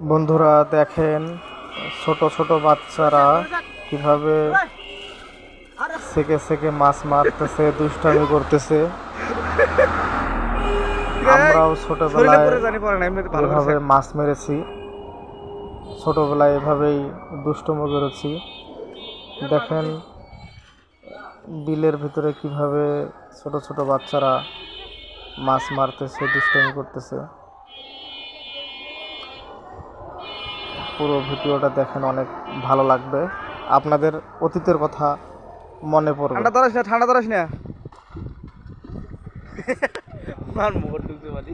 বন্ধুরা দেখেন, ছোট ছোট বাচ্চারা কিভাবে সেকে সেকে মাছ মারতেছে, দুষ্টামি করতেছে। আমরাও ছোটবেলায় এভাবে মাছ মেরেছি, ছোটবেলায় এভাবেই দুষ্টুমি করেছি। দেখেন বিলের ভিতরে কিভাবে ছোট ছোট বাচ্চারা মাছ মারতেছে, দুষ্টুমি করতেছে। পুরো ভিডিওটা দেখেন, অনেক ভালো লাগবে, আপনাদের অতীতের কথা মনে পড়বে। ঠান্ডা ধরাস না, ঠান্ডা ধরাস না। মার মুখ ঢুকতে পারি।